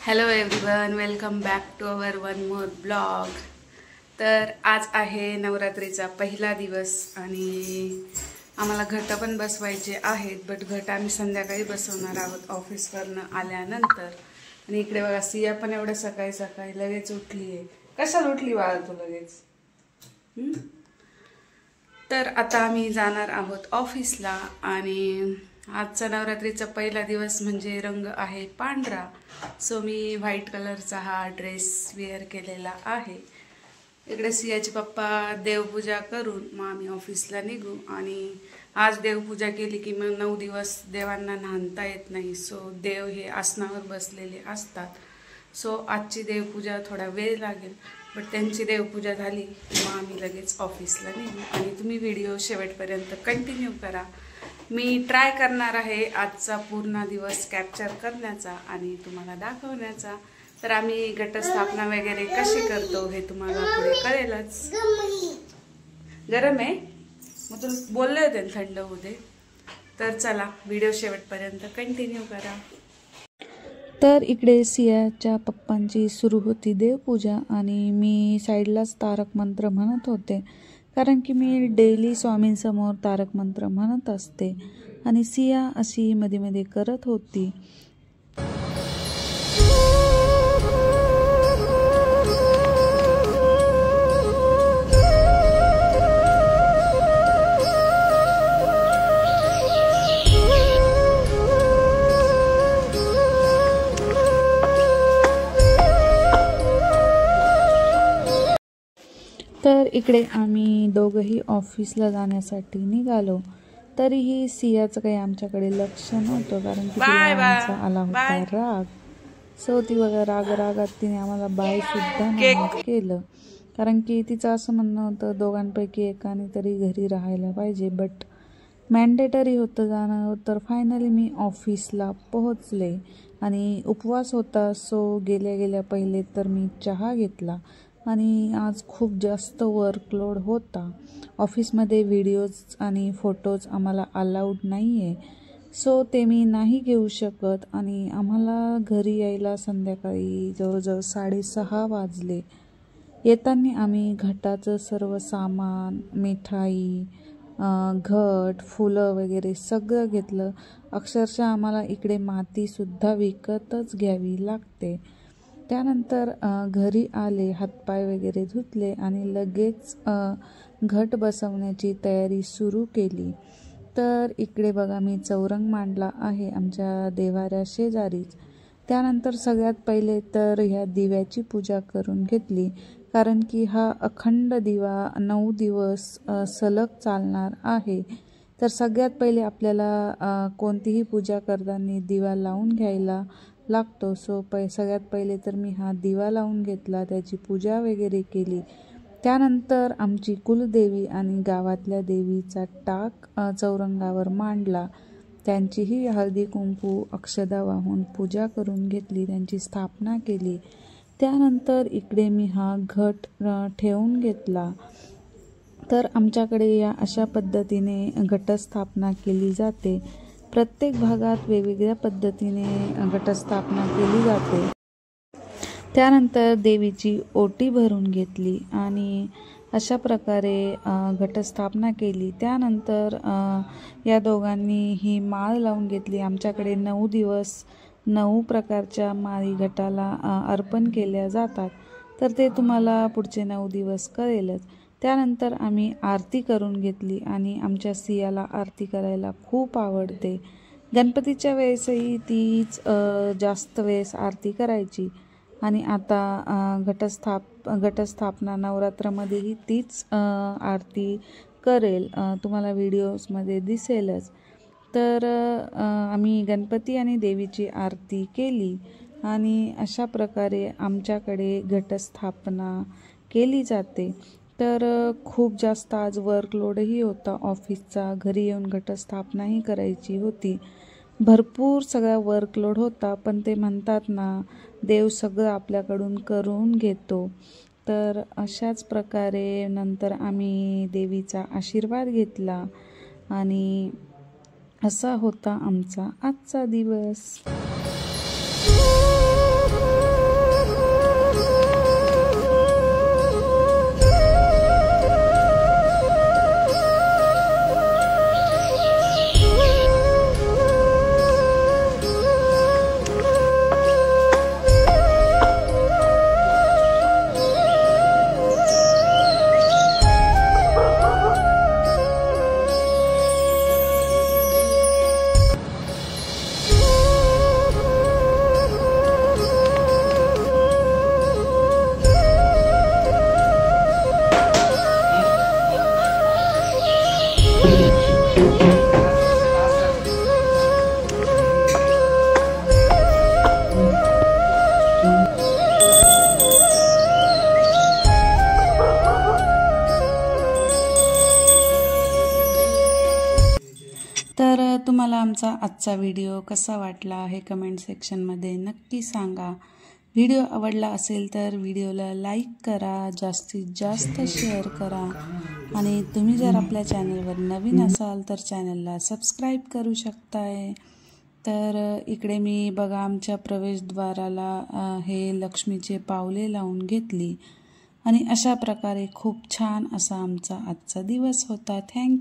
Hello everyone, welcome back to our one more blog. तर आज आहे नवरात्रीचा पहिला दिवस आणि आम्हाला घट पण बसवायचे आहेत, बट घट आम्ही संध्याकाळी बसवणार आहोत ऑफिसवरनं आल्यानंतर। आणि इकडे बघा, सिया पण एवढं सकाळी सकाळी लगेच उठली आहे। कशाला उठली बाळा तू लगेच? तर आता आम्ही जाणार आहोत ऑफिसला आणि आजचा नवरात्रीचा पहिला दिवस म्हणजे रंग आहे पांढरा। सो मी व्हाईट कलरचा हा ड्रेस वेअर केलेला आहे। इकडे सियाचे पप्पा देवपूजा करून मग आम्ही ऑफिसला निघू। आणि आज देवपूजा केली की मग 9 दिवस देवांना न्हाणता येत नाही। सो देव हे आसनावर बसलेले असतात। सो आजची देवपूजा थोडा वेळ लागेल, बट त्यांची देवपूजा झाली मग आम्ही लगेच ऑफिसला निघू। आणि तुम्ही व्हिडिओ शेवटपर्यंत कंटिन्यू करा। मी ट्राय करणार आहे आजचा पूर्ण दिवस कॅप्चर करण्याचा आणि तुम्हाला दाखवण्याचा। तर आम्ही घटस्थापना वगैरे कशी करतो हे तुम्हाला पुढे कळेलच। गरम आहे मग तुला बोलले होते थंड होऊ दे। तर चला व्हिडिओ शेवटपर्यंत कंटिन्यू करा। तर इकडे सियाच्या पप्पांची सुरू होती देवपूजा आणि मी साईडलाच तारक मंत्र म्हणत होते, कारण की मी डेली स्वामींसमोर तारक मंत्र म्हणत असते आणि सिया अशी मध्ये मध्ये करत होती। तर इकडे आम्ही दोघंही ऑफिसला जाण्यासाठी निघालो। तरीही सियाचं काही आमच्याकडे लक्ष नव्हतं, कारण की तिला आला होता राग। सो ती बघा रागात तिने आम्हाला बाय सुद्धा नाही केलं, कारण की तिचं असं म्हणणं होतं दोघांपैकी एकाने तरी घरी राहायला पाहिजे, बट मॅन्डेटरी होतं जाणं। तर फायनली मी ऑफिसला पोहोचले आणि उपवास होता। सो गेल्या पहिले तर मी चहा घेतला आणि आज खूप जास्त वर्कलोड होता ऑफिसमध्ये। व्हिडिओज आणि फोटोज आम्हाला अलाउड नाही आहे, सो ते मी नाही घेऊ शकत। आणि आम्हाला घरी यायला संध्याकाळी जवळजवळ 6:30 वाजले। येताना आम्ही घटाचं सर्व सामान, मिठाई, घट, फुलं वगैरे सगळं घेतलं। अक्षरशः आम्हाला इकडे मातीसुद्धा विकतच घ्यावी लागते। त्यानंतर घरी आले, हातपाय वगैरे धुतले आणि लगेच घट बसवण्याची तयारी सुरू केली। तर इकडे बघा मी चौरंग मांडला आहे आमच्या देवाऱ्या शेजारीच। त्यानंतर सगळ्यात पहिले तर ह्या दिव्याची पूजा करून घेतली, कारण की हा अखंड दिवा 9 दिवस सलग चालणार आहे। तर सगळ्यात पहिले आपल्याला कोणतीही पूजा करताना दिवा लावून घ्यायला लागतो। सो सगळ्यात पहिले तर मी हा दिवा लावून घेतला, त्याची पूजा वगैरे केली। त्यानंतर आमची कुलदेवी आणि गावातल्या देवीचा टाक चौरंगावर मांडला, त्यांचीही हळदी कुंकू अक्षदा वाहून पूजा करून घेतली, त्यांची स्थापना केली। त्यानंतर इकडे मी हा घट ठेवून घेतला। तर आमच्याकडे या अशा पद्धतीने घटस्थापना केली जाते। प्रत्येक भागात वेगवेगळ्या पद्धतीने घटस्थापना केली जाते। त्यानंतर देवीची ओटी भरून घेतली आणि अशा प्रकारे घटस्थापना केली। त्यानंतर या दोघांनी ही माळ लावून घेतली। आमच्याकडे 9 दिवस 9 प्रकारच्या माळी घटाला अर्पण केल्या जातात, तर ते तुम्हाला पुढचे 9 दिवस कळेलच। त्यानंतर आम्ही आरती करून घेतली आणि आमच्या सियाला आरती करायला खूप आवडते। गणपतीच्या वेळेसही तीच जास्त वेळेस आरती करायची आणि आता घटस्थापना नवरात्रामध्येही तीच आरती करेल, तुम्हाला व्हिडिओजमध्ये दिसेलच। तर आम्ही गणपती आणि देवीची आरती केली आणि अशा प्रकारे आमच्याकडे घटस्थापना केली जाते। तर खूप जास्त आज वर्कलोडही होता ऑफिसचा, घरी येऊन घटस्थापनाही करायची होती। भरपूर सगळा वर्कलोड होता, पण ते म्हणतात ना, देव सगळं आपल्याकडून करून घेतो। तर अशाच प्रकारे नंतर आम्ही देवीचा आशीर्वाद घेतला आणि असा होता आमचा आजचा दिवस। आमचा आजचा व्हिडिओ कसा वाटला हे कमेंट सेक्शनमध्ये नक्की सांगा. व्हिडिओ आवडला असेल तर व्हिडिओला लाईक करा, जास्तीत जास्त शेअर करा आणि तुम्ही जर आपल्या चॅनलवर नवीन असाल तर चॅनलला सबस्क्राईब करू शकताय. तर इकडे मी बघा आमच्या प्रवेशद्वाराला हे लक्ष्मीचे पावले लावून घेतली आणि अशा प्रकारे खूप छान असा आमचा आजचा दिवस होता. थँक्यू.